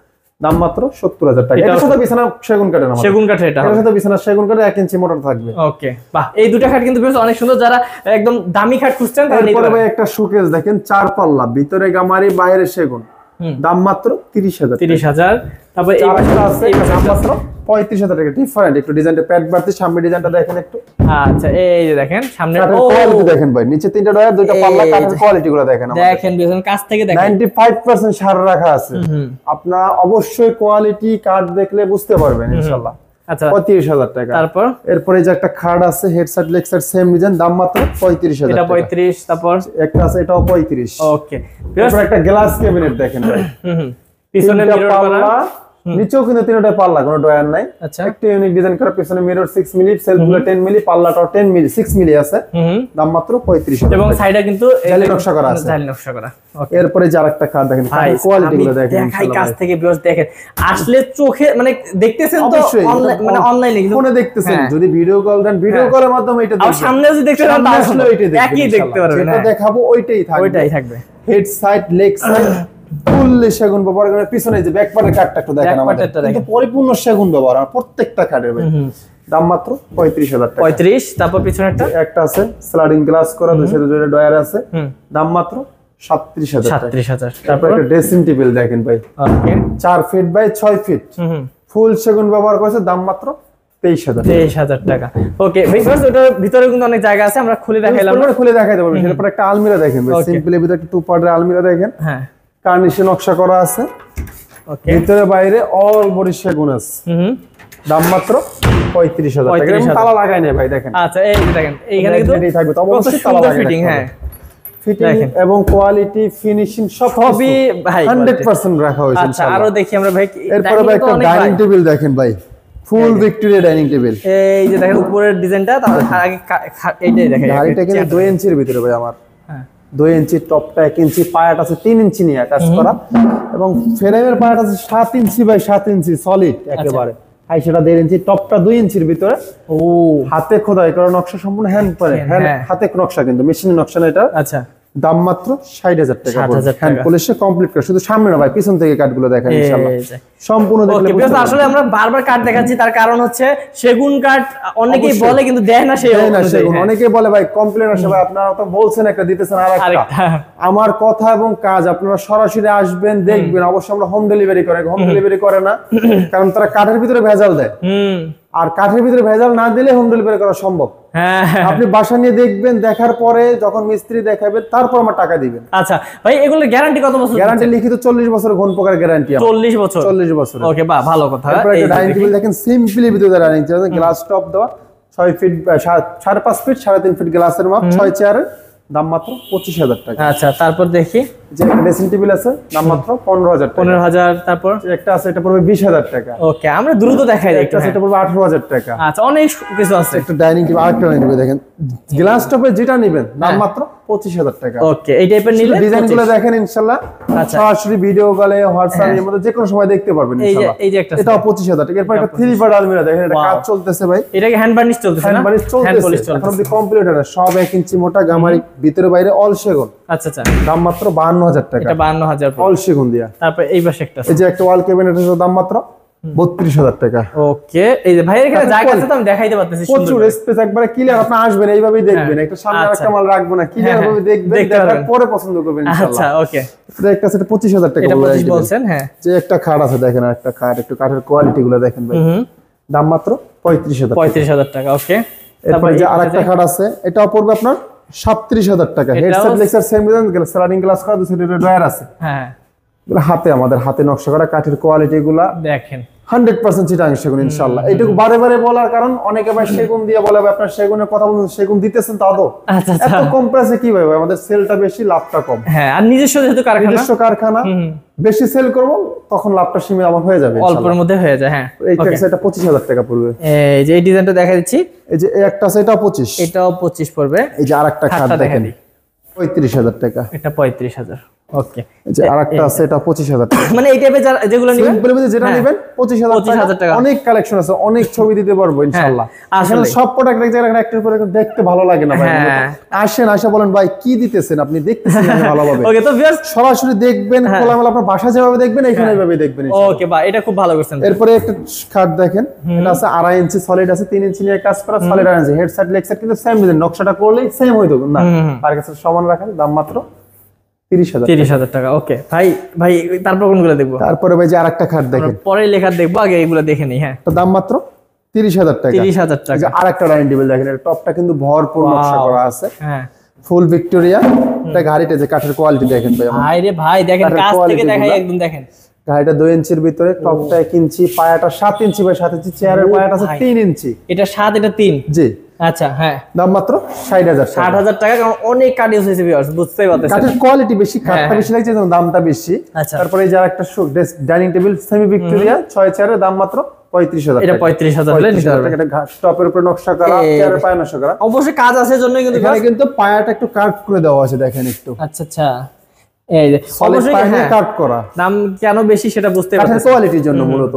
দাম মাত্র 70,000 টাকা। এটার সাথে বিছানা সেগুন কাঠের, আমাদের সেগুন কাঠের। এটা এর সাথে বিছানা সেগুন কাঠের 1 ইঞ্চি মোটর থাকবে। ওকে, বাহ, এই দুটো খাট কিন্তু বেশ অনেক সুন্দর। যারা একদম দামি খাট খুঁজছেন তারা নিতে পারেন। ভাই একটা শোকেস দেখেন 4 পাল্লা, ভিতরে গামারি, বাইরে সেগুন, দাম মাত্র 30,000। 30,000। তারপর এই পাশে আছে, দাম মাত্র 35,000 টাকা। ডিফারেন্ট একটু ডিজাইনটা, প্যাড বাড়তি, সামনে ডিজাইনটা দেখেন একটু। আচ্ছা, এই যে দেখেন সামনে কোয়ালিটি দেখেন ভাই, নিচে 3টা ডয়ার, 2টা পাল্লা, কাঠের কোয়ালিটিগুলো দেখেন। দেখেন বেজন কাছ থেকে দেখেন 95% সার রাখা আছে। আপনারা অবশ্যই কোয়ালিটি কাঠ দেখলে বুঝতে পারবেন ইনশাআল্লাহ। আচ্ছা, 35,000 টাকা। তারপর এরপরে যে একটা খাট আছে, হেডসেট লেগসেট সেম ডিজাইন, দাম মাত্র 35,000 এটা টাকা। 35। তারপর একটা আছে, এটাও 35। ওকে, এরপর একটা গ্লাস ক্যাবিনেট দেখেন ভাই, পিছনে মিরর করা, নিচেও কিন্তু 3টা পাল্লা, কোনো ডয়ার নাই। আচ্ছা, একটা ইউনিক ডিজাইন করা, পিছনে মিরর 6 মিলি, সেলফগুলো 10 মিলি, পাল্লাটাও 10 মিলি 6 মিলি আছে, দাম মাত্র 35,000 এবং সাইডে কিন্তু জালি নকশা করা আছে। জালি নকশা করা। এরপরে যে আরেকটা কাঠ দেখেন, কোয়ালিটিগুলো দেখেন দেখাই কাছ থেকে ভিউয়ার্স। দেখেন আসলে চোখে মানে দেখতেছেন তো, মানে অনলাইনে কিন্তু ফোনে দেখতেছেন, যদি ভিডিও কল দেন ভিডিও কলের মাধ্যমে এটা দেখবেন, আর সামনে যদি দেখতে চান তাহলে ওইটাই দেখবেন, একই দেখতে পারবেন। যেটা দেখাবো ওইটাই থাকবে। Head side, leg side fully সেগুন ব্যবহার করে। পিছনে যে ব্যাক পার্টের কাঠটা একটু দেখেন, আমাদের কিন্তু পরিপূর্ণ সেগুন ব্যবহার, আর প্রত্যেকটা কাঠের ভাই দাম মাত্র 35,000 টাকা। 35। তারপর পিছনেরটা একটা আছে স্লাইডিং গ্লাস করা, দুইশো দুইটা ডয়ার আছে, দাম মাত্র 37,000 টাকা। 37,000। তারপর একটা ড্রেসিং টেবিল দেখেন ভাই, ওকে, 4 ফিট বাই 6 ফিট, ফুল সেগুন ব্যবহার করেছে, দাম মাত্র 23,000 টাকা। ওকে ভিউয়ার্স, ওটার ভিতরে কিন্তু অনেক জায়গা আছে, আমরা খুলে দেখাইলাম, খুলে দেখাই দেব। এরপর একটা আলমিরা দেখেন ভাই, সিম্পলি ভিতরে একটা 2 পার্টের আলমিরা দেখেন। হ্যাঁ, কার্নিশে নকশা করা আছে, ওকে, ভিতরে বাইরে অল বডি সেগুন আছে, দাম মাত্র 35,000 টাকা। এরকম তালা লাগাই নাই ভাই, দেখেন। আচ্ছা, এই যে দেখেন এইখানে কিন্তু এটাই থাকবে, তো অবশ্যই তালা লাগাই ফিটিং। হ্যাঁ, ফিটিং এবং কোয়ালিটি, ফিনিশিং সবই ভাই 100% রাখা হয়েছে। আচ্ছা, আরো দেখি আমরা ভাই। এরপর ভাই একটা ডাইনিং টেবিল দেখেন ভাই, ফুল ভিক্টোরিয়া ডাইনিং টেবিল। এই যে দেখেন উপরের ডিজাইনটা, তারপর আগে এইটাই দেখেন। গাড়িটা কিন্তু 2 ইঞ্চির ভিতরে ভাই আমার। হ্যাঁ, 2 ইঞ্চি, টপটা 1 ইঞ্চি, পায়াটা আছে 3 ইঞ্চি নিয়ে কাজ করা, এবং ফ্রেমের পায়াটা আছে 7 ইঞ্চি বাই 7 ইঞ্চি সলিড একেবারে। হাই সেটা 1.5 ইঞ্চি, টপটা 2 ইঞ্চির ভিতরে। ও, হাতে খোদাই করা নকশা, সম্পূর্ণ হ্যান্ড করে, হাতে নকশা, কিন্তু মেশিনের নকশা না এটা। আচ্ছা, দাম মাত্র 60,000 টাকা। হ্যান্ড পলিশে কমপ্লিট করে, শুধু সামনে না ভাই, পিছন থেকে কাঠগুলো দেখেন ইনশাআল্লাহ সম্পূর্ণ দেখলে বুঝতে পারবেন। আসলে আমরা বারবার কাঠ দেখাচ্ছি, তার কারণ হচ্ছে সেগুন কাঠ অনেকেই বলে কিন্তু দেয় না, সেগুন অনেকেই বলে ভাই, কমপ্লেন আসে ভাই, আপনারা তো বলছেন একটা, দিতেছেন আরেকটা। আমার কথা এবং কাজ, আপনারা সরাসরি আসবেন, দেখবেন। অবশ্যই আমরা হোম ডেলিভারি করে, হোম ডেলিভারি করে না, কারণ তারা কাঠের ভিতরে ভেজাল দেয়, আর কাঠের ভিতরে ভেজাল না দিলে হোম ডেলিভারি করা সম্ভব। আপনি বাসা নিয়ে দেখবেন, দেখার পরে যখন মিস্ত্রি দেখাবে তারপর আমার টাকা দিবেন। আচ্ছা ভাই, এগুলোর গ্যারান্টি কত বছর? গ্যারান্টি লিখিত 40 বছর, ঘন পোকার গ্যারান্টি 40 বছর। 40 বছর, ওকে, বাহ, ভালো কথা। তারপর একটা ডাইনিং টেবিল দেখেন, সিম্পলি ভিতরে ডাইনিং টেবিল, গ্লাস টপ দেওয়া, 6 ফিট 5.5 ফিট 3.5 ফিট গ্লাসের মাপ, 6 চেয়ারের, দাম মাত্র 25,000 টাকা। আচ্ছা, তারপর দেখি যে ড্রেসিং টেবিল আছে, দাম মাত্র 15,000 টাকা। 15,000। তারপর একটা আছে, এটা পড়বে 20,000 টাকা। ওকে, আমরা দ্রুত দেখাই। একটা আছে, এটা পড়বে 18,000 টাকা। আচ্ছা, অনেক কিছু আছে। একটা ডাইনিং টেবিল, আরেকটা ডাইনিং টেবিল দেখেন, গ্লাস টপে যেটা নেবেন দাম মাত্র 25,000 টাকা। ওকে, এই টাইপের নিলে ডিজাইনগুলো দেখেন ইনশাআল্লাহ। আচ্ছা, সরাসরি ভিডিও কলে, হোয়াটসঅ্যাপ এর মধ্যে যে কোনো সময় দেখতে পারবেন ইনশাআল্লাহ। এই যে একটা, এটাও 25,000 টাকা। এরপর একটা 3 পার্ট আলমিরা দেখেন, এটা কাজ চলতেছে ভাই। এটা কি হ্যান্ড বার্নিশ চলতেছে? হ্যান্ড বার্নিশ চলতেছে, এখন অবধি কমপ্লিট হলো, সব 1 ইঞ্চি মোটা, গামারি, ভিতরে বাইরে অল সেগুন। আচ্ছা আচ্ছা, দাম মাত্র 52,000 টাকা। এটা 52,000 অল সেগুন দিয়া। তারপর এই পাশে একটা এই যে একটা ওয়াল ক্যাবিনেট এর দাম মাত্র 32,000 টাকা। ওকে, এই যে ভাইয়ের এখানে জায়গা আছে তো আমি দেখাইতে পারতেছি, প্রচুর স্পেস, একবারে ক্লিয়ার। আপনি আসবেন এইভাবেই দেখবেন, একটা সামনে আরেকটা মাল রাখবো না, ক্লিয়ার ভাবে দেখবেন, দেখার পরে পছন্দ করবেন ইনশাআল্লাহ। আচ্ছা ওকে, এটা একটা সেটা 25,000 টাকা এটা 25 বলছেন। হ্যাঁ, যে একটা খাট আছে দেখেন, একটা খাট, একটু কাঠের কোয়ালিটি গুলো দেখেন ভাই, দাম মাত্র 35,000 টাকা। ওকে, তারপর যে আরেকটা খাট আছে, এটাও পড়বে আপনার 37,000 টাকা। Headset Lexar same design, sliding glass করা, দুই সাইডে ড্রয়ার আছে। হ্যাঁ, এগুলো আমাদের হাতে নকশা করা, কাঠের কোয়ালিটি গুলা দেখেন 100% চিটাং সেগুন ইনশাআল্লাহ। এইটুকু বারে বারে বলার কারণ অনেকে ভাই সেগুন দিয়ে বলে আপনার সেগুনের কথা বলছেন, সেগুন দিতেছেন তা তো এত কম প্রাইসে কি ভাই, আমাদের সেলটা বেশি, লাভটা কম। হ্যাঁ, আর নিজস্ব যেহেতু কারখানা, নিজস্ব কারখানা, বেশি সেল করব তখন লাভটা সীমিত আমার হয়ে যাবে, অল্পের মধ্যে হয়ে যায়। হ্যাঁ, এইটা সেটা 25,000 টাকা পড়বে। এই যে এই ডিজাইনটা দেখা দিচ্ছি, এই যে একটা আছে, এটাও 25, এটাও 25 পড়বে। এই যে আরেকটা খাট দেখেন 35,000 টাকা, এটা 35,000। ওকে, এই যে আরেকটা আছে, এটা 25,000 টাকা। মানে এই টাইপের যেগুলো নেবেন, সিম্পল মধ্যে যেটা নেবেন 25,000 টাকা। অনেক কালেকশন আছে, অনেক ছবি দিতে পারবো ইনশাআল্লাহ। আসলে সব প্রোডাক্ট এক জায়গায় একটার পর একটা দেখতে ভালো লাগে না ভাই। আসেন, আসা বলেন ভাই কি দিতেছেন আপনি, দেখতেছেন ভালোভাবে। ওকে, তো ভিউয়ার্স সরাসরি দেখবেন, খোলামেলা আপনার বাসা যেভাবে দেখবেন এখানে এইভাবে দেখবেন। ওকে ভাই, এটা খুব ভালো করছেন। এরপরে একটা খাট দেখেন, এটা আছে 2.5 ইঞ্চি সলিড আছে, 3 ইঞ্চি নিয়ে কাজ করা, সলিড 2.5 ইঞ্চি। হেডসেট লেগসেট কিন্তু সেম ডিজাইন, নকশাটা করলেই সেম হইতো না, আর কাছে সমান রাখেন, দাম মাত্র 30,000 টাকা। ওকে ভাই, ভাই তারপর কোনগুলো দেখবো? তারপরে ভাই যে আরেকটা খাট দেখেন, পরে লেখা দেখবো, আগে এগুলো দেখে নিই। হ্যাঁ, দাম মাত্র 30,000 টাকা। 30,000 টাকা। আরেকটা ডাইনিং টেবিল দেখেন, এর টপটা কিন্তু ভরপুর নকশা করা আছে। হ্যাঁ, ফুল ভিক্টোরিয়া। এটা গাড়িটা যে কাঠের কোয়ালিটি দেখেন ভাই, ভাই রে ভাই দেখেন, কাছ থেকে দেখাই একদম দেখেন। গাড়িটা 2 ইঞ্চির ভিতরে, টপটা 1 ইঞ্চি, পায়াটা 7 ইঞ্চি বাই 7 ইঞ্চি, চেয়ারের পায়াটা আছে 3 ইঞ্চি। এটা 7, এটা 3। জি, আচ্ছা। হ্যাঁ, দাম মাত্র 60,000 টাকা। 60,000 টাকা, কারণ অনেক কাঠ ইউজ হয়েছে ভিউয়ার্স, বুঝতেই পারতেছেন। কাঠের কোয়ালিটি বেশি, কাঠটা বেশি লাগছে, দামটা বেশি। তারপরে এই যে আরেকটা ডাইনিং টেবিল সেমি ভিক্টোরিয়া 6 চেয়ারের, দাম মাত্র 35,000 টাকা। এটা 35,000 হলে নিতে পারবেন। এটা টপের উপরে নকশা করা, চেয়ারের পায়া নকশা করা। অবশ্যই কাজ আছে জন্যই কিন্তু এখানে কিন্তু পায়াটা একটু কাট করে দেওয়া আছে দেখেন একটু। আচ্ছা আচ্ছা, এই যে অবশ্যই পায়া কাট করা। দাম কেন বেশি সেটা বুঝতে পারছেন, কাঠের কোয়ালিটির জন্য মূলত।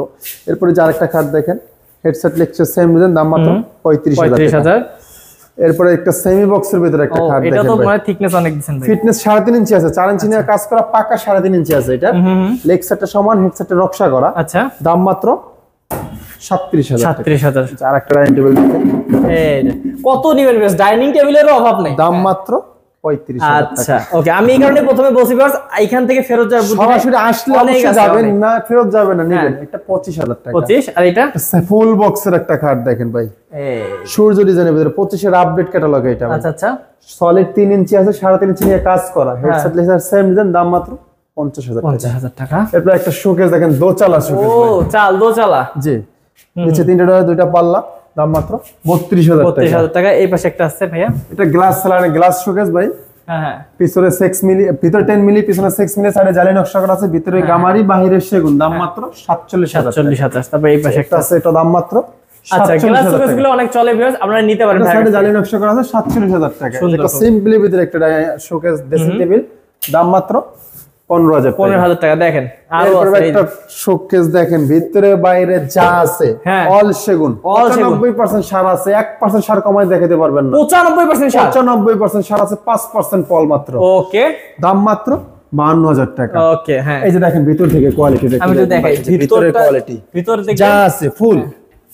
এরপরে যে আরেকটা খাট দেখেন, হেডসেট লেক্সার সেম ডিজাইন, দাম মাত্র 35,000। এরপরে একটা সেমি বক্সের ভিতরে একটা খাট দেখেন, এটা তো মানে থিকনেস অনেক দিবেন ভাই, ফিটনেস 3.5 ইঞ্চি আছে, 4 ইঞ্চি নিয়ে কাজ করা, পাকা 3.5 ইঞ্চি আছে। এটা লেক্সারটা সমান, হেডসেটটা নকশা করা। আচ্ছা, দাম মাত্র 37,000। আরেকটা ডাইনিং টেবিল দেখেন, এই কত নিবেন বেশ, ডাইনিং টেবিলেরও অভাব নেই, দাম মাত্র 35,000 টাকা। আচ্ছা ওকে, আমি এই কারণে প্রথমে বলছি ভিউয়ার্স, এইখান থেকে ফেরত যাওয়ার বুদ্ধি সরাসরি আসলে অবশ্যই যাবেন না, ফেরত যাবেন না, নেবেন। এটা 25,000 টাকা। 25। আর এটা ফুল বক্সের একটা খাট দেখেন ভাই, সূর্য ডিজাইনের ভিতরে 25 এর আপডেট ক্যাটালগ এটা। আচ্ছা আচ্ছা, সলিড 3 ইঞ্চি আছে, 3.5 ইঞ্চি নিয়ে কাজ করা, হেডসেট লেজার সেম ডিজাইন, দাম মাত্র 50,000 টাকা। এরপর একটা শোকেস দেখেন, দোচালা শোকেস। ও চাল দোচালা, জি, নিচে 3টা ডয়ার, 2টা পাল্লা, দাম মাত্র 32,000 টাকা। এই পাশে একটা আছে ভাইয়া, এটা গ্লাস সালারে গ্লাস শোকেস ভাই। হ্যাঁ, পিছনে 6 মিলি, ভিতরে 10 মিলি, পিছনে 6 মিলি, সাইডে জালি নকশা করা আছে, ভিতরে গামারি, বাইরে সেগুন, দাম মাত্র 47,000। তারপর এই পাশে একটা আছে, এটা দাম মাত্র। আচ্ছা, গ্লাস শোকেস গুলো অনেক চলে ভিউয়ার্স, আপনারা নিতে পারেন। সাইডে জালি নকশা করা আছে, 47,000 টাকা। এটা সিম্পলি ভিতরে একটা শোকেস ড্রেসিং টেবিল, দাম মাত্র 15,000 টাকা। দেখেন আরো একটা শোকেস দেখেন, ভিতরে বাইরে যা আছে অল সেগুন, 95% সার আছে, 1% সার কমাই দেখাতে পারবেন না। 95% সার, 95% সার আছে, 5% পল মাত্র। ওকে, দাম মাত্র 52,000 টাকা। ওকে, হ্যাঁ, এই যে দেখেন ভিতর থেকে কোয়ালিটি দেখেন, আমি তো দেখাই ভিতরের কোয়ালিটি, ভিতর থেকে যা আছে ফুল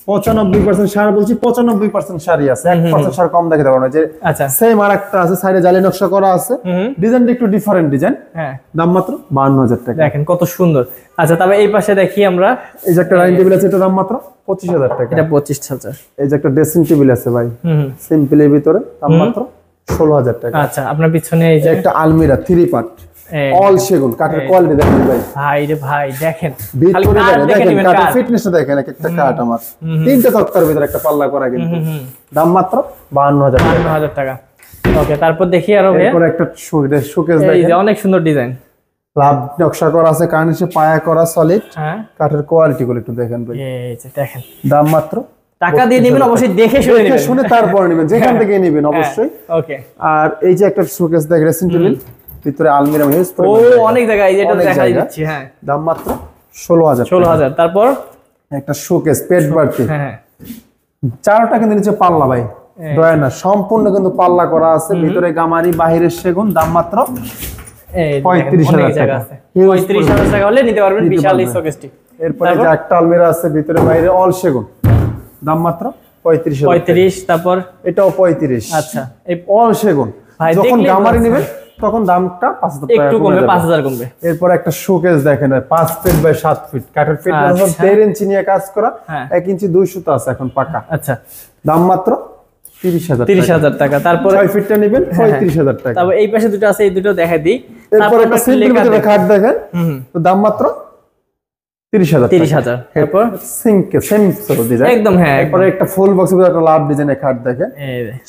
95% সার বলছি, 95% সারই আছে, 1% সার কম দেখাতে পারবো না। যে আচ্ছা, সেম আরেকটা আছে, সাইডে জালি নকশা করা আছে, ডিজাইনটা একটু ডিফারেন্ট ডিজাইন, হ্যাঁ, দাম মাত্র 52,000 টাকা। দেখেন কত সুন্দর। আচ্ছা, তবে এই পাশে দেখি আমরা, এই যে একটা ডাইনিং টেবিল আছে, এটা দাম মাত্র 25,000 টাকা। এটা 25,000। এই যে একটা ড্রেসিং টেবিল আছে ভাই, সিম্পলের ভিতরে, দাম মাত্র 16,000 টাকা। আচ্ছা, আপনার পিছনে এই যে একটা আলমিরা 3 পার্ট, অল সেগুন, কাঠের কোয়ালিটি দেখেন ভাই। ভাই রে ভাই দেখেন, ভিতরে দেখেন কাঠের ফিটনেসটা দেখেন, একটা কাঠ আমার 3টা তক্তার ভিতরে একটা পাল্লা করা, কিন্তু দাম মাত্র 52,000 টাকা। ওকে, তারপর দেখি আরো ভাই, এরপর একটা শোকেস দেখেন, এই যে অনেক সুন্দর ডিজাইন, লাভ নকশা করা আছে, কার্নিশে পায়া করা, সলিড। হ্যাঁ, কাঠের কোয়ালিটি গুলো একটু দেখেন ভাই, এই যে দেখেন, দাম মাত্র। টাকা দিয়ে নেবেন অবশ্যই, দেখে শুনে নেবেন, শুনে তারপর নেবেন, যেখান থেকে নেবেন অবশ্যই। ওকে, আর এই যে একটা শোকেস দেখেন, ড্রেসিং টেবিল, ভিতরে আলমিরা, ও অনেক জায়গা, এই যেটা দেখাই দিচ্ছি। হ্যাঁ, দাম মাত্র 16,000। তারপর একটা শোকেস পেট বাড়তি, হ্যাঁ, চারটা কিন্তু নিচে পাল্লা ভাই, ডয়ার না, সম্পূর্ণ কিন্তু পাল্লা করা আছে, ভিতরে গামারি, বাহিরের সেগুন, দাম মাত্র 35,000 টাকা। 35,000 টাকা হলে নিতে পারবেন বিশাল এই শোকেসটি। এরপরে যে একটা আলমিরা আছে ভিতরে বাইরে অল সেগুন, দাম মাত্র 35,000। 35, তারপর এটাও 35। আচ্ছা, এই অল সেগুন যখন গামারি নেবেন তখন দামটা 5,000 টাকা একটু কমবে, 5,000 কমবে। এরপর একটা শোকেস দেখেন 5 ফিট বাই 7 ফিট কাঠের ফিট 1.5 ইঞ্চি নিয়ে কাজ করা, 1 ইঞ্চি 2 সুতা আছে এখন পাকা। আচ্ছা, দাম মাত্র 30,000 টাকা। তারপর 6 ফিটটা নেবেন 35,000 টাকা। তারপর এই পাশে দুটো আছে, এই দুটো দেখাই দিই। এরপর একটা সিম্পল ভিতরে খাট দেখেন, তো দাম মাত্র 30,000। তারপর সেম ডিজাইন একদম, হ্যাঁ। এরপর একটা ফুল বক্সের ভিতরে একটা লাভ ডিজাইনের খাট দেখেন,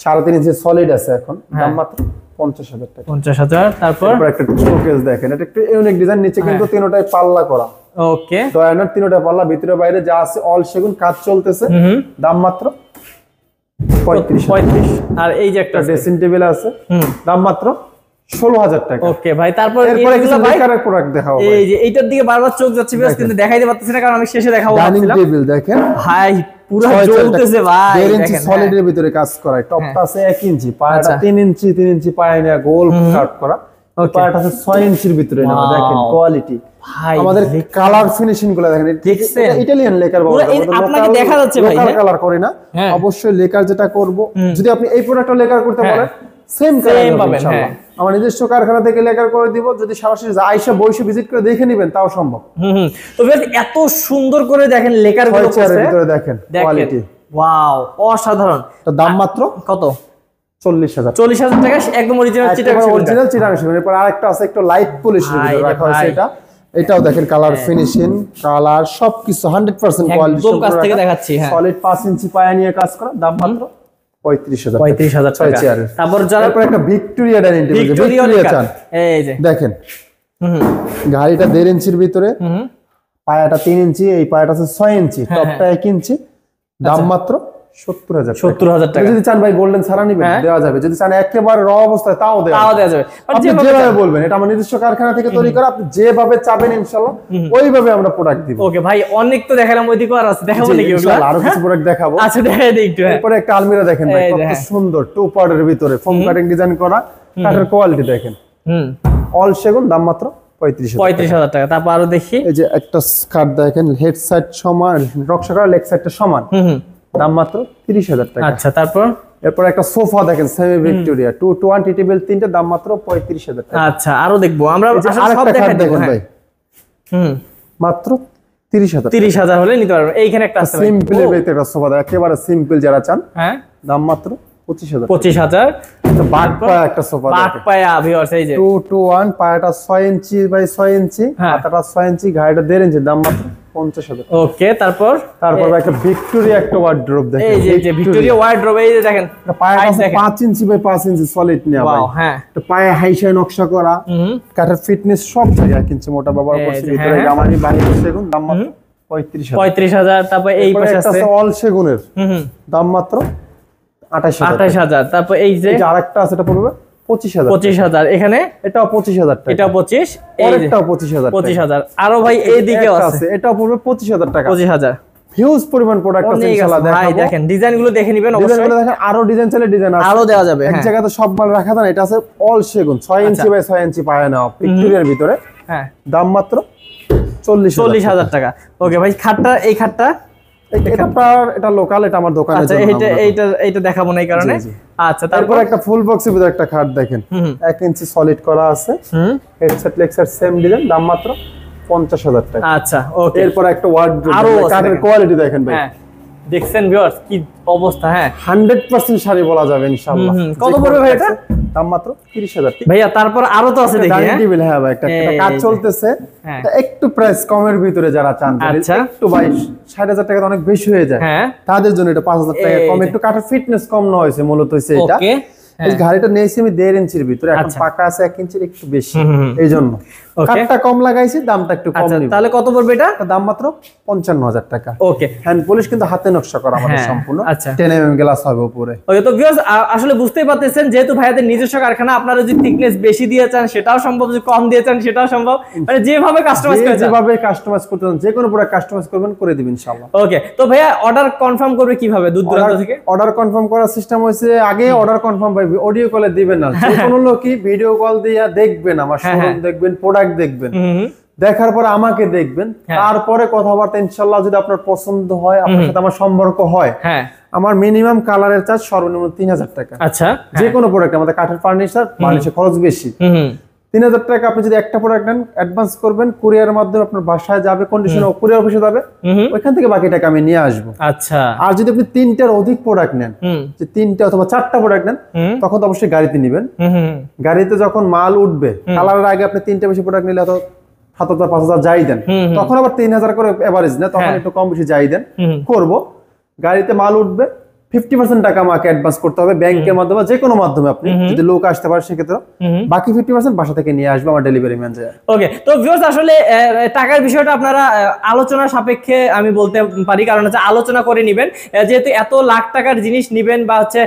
3.5 ইঞ্চি সলিড আছে এখন, দাম মাত্র 50,000 টাকা। 50,000। তারপর একটা শোকেস দেখেন, এটা একটু ইউনিক ডিজাইন, নিচে কিন্তু তিনটাই পাল্লা করা। ওকে, ডয়ানার তিনটা পাল্লা, ভিতরে বাইরে যা আছে অল সেগুন, কাজ চলতেছে, দাম মাত্র 35। আর এই যে একটা ড্রেসিং টেবিল আছে, দাম মাত্র 16,000 টাকা। ওকে ভাই, তারপর এরপরে কিছু লেকারের প্রোডাক্ট দেখাবো। এই যে এইটার দিকে বারবার চোখ যাচ্ছে বিকজ কিন্তু দেখাইতে পারতেছি না, কারণ আমি শেষে দেখাবো ডাইনিং টেবিল দেখেন ভাই, পুরো জ্বলতেছে ভাই। 1.5 ইঞ্চি সলিডের ভিতরে কাজ করা, টপটা আছে 1 ইঞ্চি, পায়াটা 3 ইঞ্চি পায়া নিয়ে গোল কাট করা, পায়াটা আছে 6 ইঞ্চির ভিতরে নেওয়া। দেখেন কোয়ালিটি ভাই, আমাদের কালার ফিনিশিং গুলো দেখেন, ইটালিয়ান লেকার বলা যায়, আপনাকে দেখা যাচ্ছে ভাই, কালার করি না, অবশ্যই লেকার যেটা করব, যদি আপনি এই প্রোডাক্টটা লেকার করতে পারেন সেম কালার পাবেন ইনশাআল্লাহ। আমার নিজস্ব কারখানা থেকে লেকার করে দিব, যদি সরাসরি আয়শা বইসে ভিজিট করে দেখে নেবেন তাও সম্ভব। তো এত সুন্দর করে দেখেন লেকার গুলো করছে, ভিতরে দেখেন কোয়ালিটি, ওয়াও, অসাধারণ। তো দাম মাত্র কত? 40,000 টাকা, একদম অরিজিনাল চিটাগাং সেগুন। এরপর আরেকটা আছে একটু লাইট পলিশের ভিতরে রাখা হয়েছে, এটাও দেখেন কালার ফিনিশিং, কালার সবকিছু 100% কোয়ালিটি, একদম কাছ থেকে দেখাচ্ছি। হ্যাঁ, সলিড 5 ইঞ্চি পায়া নিয়ে কাজ করা, দাম মাত্র 35,000 টাকা। তারপর যারা একটা ভিক্টোরিয়া ডাইনিং টেবিল, ভিক্টোরিয়া চান, এই যে দেখেন গাড়িটা 1.5 ইঞ্চির ভিতরে, পায়াটা 3 ইঞ্চি, এই পায়াটা আছে 6 ইঞ্চি, টপটা 1 ইঞ্চি, দাম মাত্র 70,000 টাকা। যদি চান ভাই গোল্ডেন ছাড়া নিবেন দেওয়া যাবে, যদি চান একেবারে র অবস্থায় তাও দেওয়া যাবে। আপনি যেভাবে বলবেন, এটা আমার নিজস্ব কারখানা থেকে তৈরি করা, আপনি যেভাবে চাবেন ইনশাআল্লাহ ওইভাবে আমরা প্রোডাক্ট দিব। ওকে ভাই, অনেক তো দেখালাম, ওইদিকে আর আছে, দেখাবো নাকি ওগুলো? আরো কিছু প্রোডাক্ট দেখাবো। আচ্ছা, দেখাই দিই একটু। এরপরে একটা আলমিরা দেখেন ভাই, কত সুন্দর, টু পার্টের ভিতরে ফোম কাটিং ডিজাইন করা, কাঠের কোয়ালিটি দেখেন, অল সেগুন, দাম মাত্র 35,000 টাকা। তারপর আরো দেখি, এই যে একটা কাট দেখেন, হেড সাইড সমান, নকশা করা, লেগ সাইডটা সমান, দাম মাত্র 30,000 টাকা। আচ্ছা, তারপর এরপর একটা সোফা দেখেন, সেমি ভিক্টোরিয়া 220 টেবিল, তিনটা, দাম মাত্র 35,000 টাকা। আচ্ছা, আরো দেখবো আমরা, সব দেখাই দেখেন ভাই, মাত্র 30,000 হলে নিতে পারবেন। এইখানে একটা আছে সিম্পল এর ভিতরে একটা সোফা, একেবারে সিম্পল যারা চান, হ্যাঁ, দাম মাত্র 25,000। বাট পায়া একটা সোফা, বাট পায়া ভিউয়ার্স, এই যে 221, পায়াটা 6 ইঞ্চি বাই 6 ইঞ্চি, হাতাটা 6 ইঞ্চি, গাড়িটা 1.5 ইঞ্চি, দাম মাত্র 50,000। ওকে, তারপর একটা ভিক্টোরিয়া একটা ওয়ার্ড্রোব দেখেন, এই যে ভিক্টোরিয়া ওয়ার্ড্রোব, এই যে দেখেন পায়াটা 5 ইঞ্চি বাই 5 ইঞ্চি সলিড নেওয়া ভাই, হ্যাঁ, তো পায়ে হাইশাই নকশা করা, কাঠের ফিটনেস সব 1 ইঞ্চি মোটা ব্যবহার করছে, ভিতরে গামারি বাহির সেগুন, দাম মাত্র 35,000। তারপর এই পাশে আছে অল সেগুনের, দাম মাত্র 28,000। তারপর এই যে আরেকটা আছে, এটা পড়বে 25,000। এখানে এটাও 25,000 টাকা, এটাও 25, এটাও 25,000। আরো ভাই এইদিকে আছে, এটাও পড়বে 25,000 টাকা। 25,000 হিউজ পরিমাণ প্রোডাক্ট আছে ইনশাআল্লাহ। দেখাবো, দেখেন ডিজাইনগুলো দেখে নেবেন, ডিজাইনগুলো দেখেন, আরো ডিজাইন চাইলে ডিজাইন আছে, আরো দেওয়া যাবে, এক জায়গাতে সব মাল রাখা যায় না। এটা আছে অল সেগুন, 6 ইঞ্চি বাই 6 ইঞ্চি পায়া নেওয়া, ভিক্টোরিয়ার ভিতরে, হ্যাঁ, দাম মাত্র 40,000 টাকা। ওকে ভাই, খাটটা, এই খাটটা এটা লোকাল, এটা আমার দোকানে, আচ্ছা, এইটা দেখাবো না এই কারণে। আচ্ছা, তারপর একটা ফুল বক্সের ভিতরে একটা খাট দেখেন, 1 ইঞ্চি সলিড করা আছে, হেডসেট লেক্সার সেম ডিজাইন, দাম মাত্র 50,000 টাকা। আচ্ছা, ওকে। এরপর একটা ওয়ার্ডরোব, কাঠের কোয়ালিটি দেখেন ভাই, দেখছেন ভিউয়ার্স কি অবস্থা, হ্যাঁ, 100% শাড়ি বলা যাবে ইনশাআল্লাহ। কত পড়বে ভাই এটা? দাম মাত্র 30,000 ভাইয়া। তারপর আরো তো আছে দেখি, ডাইনিং টেবিল, হ্যাঁ ভাই, একটা কাজ চলতেছে, একটু প্রাইস কমের ভিতরে যারা চান, একটু ভাই 60,000 টাকা অনেক বেশি হয়ে যায়, তাদের জন্য এটা 5,000 টাকা কম, একটু কাঠের ফিটনেস কম না হয়েছে মূলত হইছে এটা। এই গাড়িটা নিয়েছি আমি 1.5 ইঞ্চির ভিতরে, এখন পাকা আছে 1 ইঞ্চির একটু বেশি, এই জন্য কাঠটা কম লাগাইছি, দামটা একটু কম নিব। তাহলে কত পড়বে এটা? দাম মাত্র 55,000 টাকা। ওকে, হ্যান্ড পলিশ কিন্তু হাতে নকশা করা আমাদের সম্পূর্ণ। 10 mm গ্লাস হবে উপরে। ওকে, তো ভিউয়ার্স আসলে বুঝতেই পারতেছেন যেহেতু ভাইয়াদের নিজস্ব কারখানা, আপনারা যদি থিকনেস বেশি দিয়ে চান সেটাও সম্ভব, যদি কম দিয়ে চান সেটাও সম্ভব, মানে যেভাবে কাস্টমাইজ করতে চান, যেভাবে কাস্টমাইজ করতে চান, যে কোনো প্রোডাক্ট কাস্টমাইজ করবেন, করে দিবেন ইনশাআল্লাহ। ওকে, তো ভাইয়া অর্ডার কনফার্ম করবে কিভাবে দূর দূরান্ত থেকে? অর্ডার কনফার্ম করার সিস্টেম হইছে, আগে অর্ডার কনফার্ম ভাই অডিও কলে দিবেন না, যে কোনো লোকই ভিডিও কল দিয়ে দেখবেন, আমার শোরুম দেখবেন, প্রোডাক্ট দেখবেন, দেখার পরে আমাকে দেখবেন, তারপরে কথাবার্তা ইনশাআল্লাহ যদি আপনার পছন্দ হয়, আপনার সাথে আমার সম্পর্ক হয়, আমার মিনিমাম কালারের চার্জ সর্বনিম্ন 3000 টাকা। আচ্ছা, যে কোনো প্রোডাক্ট, আমাদের কাঠের ফার্নিচার খরচ বেশি, 3000 টাকা আপনি যদি একটা প্রোডাক্ট নেন, অ্যাডভান্স করবেন, কুরিয়ারের মাধ্যমে আপনার বাসায় যাবে, কন্ডিশনে কুরিয়ার অফিসে যাবে, ওইখান থেকে বাকি টাকা আমি নিয়ে আসবো। আচ্ছা, আর যদি আপনি 3টার অধিক প্রোডাক্ট নেন, যে 3টা অথবা 4টা প্রোডাক্ট নেন, তখন তো অবশ্যই গাড়িতে নেবেন। গাড়িতে যখন মাল উঠবে, কালারের আগে আপনি 3টে বেশি প্রোডাক্ট নিলে হয়তো 7,000 5,000 যাই দেন, তখন আবার 3,000 করে এভারেজ না, তখন একটু কম বেশি যাই দেন করবো। গাড়িতে মাল উঠবে, 50% টাকা আমাকে অ্যাডভান্স করতে হবে ব্যাংকের মাধ্যমে, যে কোনো মাধ্যমে, আপনি যদি লোক আসতে পারে সেক্ষেত্রে, বাকি 50% বাসা থেকে নিয়ে আসবে আমার ডেলিভারি ম্যান যায়। ওকে, তো ভিউয়ার্স আসলে টাকার বিষয়টা আপনারা আলোচনা সাপেক্ষে আমি বলতে পারি, কারণ হচ্ছে আলোচনা করে নেবেন, যেহেতু এত লাখ টাকার জিনিস নেবেন বা হচ্ছে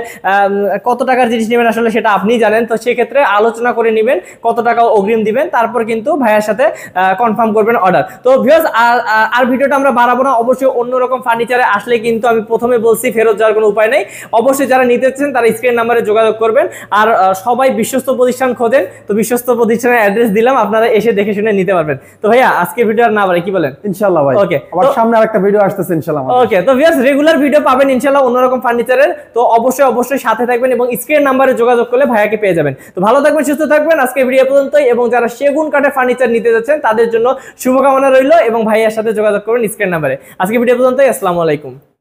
কত টাকার জিনিস নেবেন আসলে সেটা আপনিই জানেন, তো সেক্ষেত্রে আলোচনা করে নেবেন কত টাকা অগ্রিম দিবেন, তারপর কিন্তু ভাইয়ার সাথে কনফার্ম করবেন অর্ডার। তো ভিউয়ার্স আর ভিডিওটা আমরা বাড়াবো না, অবশ্যই অন্যরকম ফার্নিচারে আসলে কিন্তু আমি প্রথমে বলছি ফেরত যাওয়ার কোনো উপায় নেই, অবশ্যই যারা নিতে চান তারা স্ক্রিন নাম্বারে যোগাযোগ করবেন। আর সবাই বিশ্বস্ত প্রতিষ্ঠান খোঁজেন, তো বিশ্বস্ত প্রতিষ্ঠানের অ্যাড্রেস দিলাম, আপনারা এসে দেখে শুনে নিতে পারবেন। তো ভাইয়া আজকে ভিডিও আর না বাড়াই, কি বলেন? ইনশাআল্লাহ ভাই, ওকে, আবার সামনে আরেকটা ভিডিও আসতেছে ইনশাআল্লাহ। ওকে, তো ভিউয়ার্স রেগুলার ভিডিও পাবেন ইনশাআল্লাহ অন্যরকম ফার্নিচারের, তো অবশ্যই সাথে থাকবেন এবং স্ক্রিন নাম্বারে যোগাযোগ করলে ভাইয়াকে পেয়ে যাবেন। তো ভালো থাকবেন, সুস্থ থাকবেন, আজকে ভিডিও পর্যন্তই। এবং যারা সেগুন কাঠের ফার্নিচার নিতে যাচ্ছেন তাদের জন্য শুভকামনা রইল, এবং ভাইয়ার সাথে যোগাযোগ করবেন স্ক্রিন নাম্বারে। আজকে ভিডিও পর্যন্তই, আসসালামু আলাইকুম।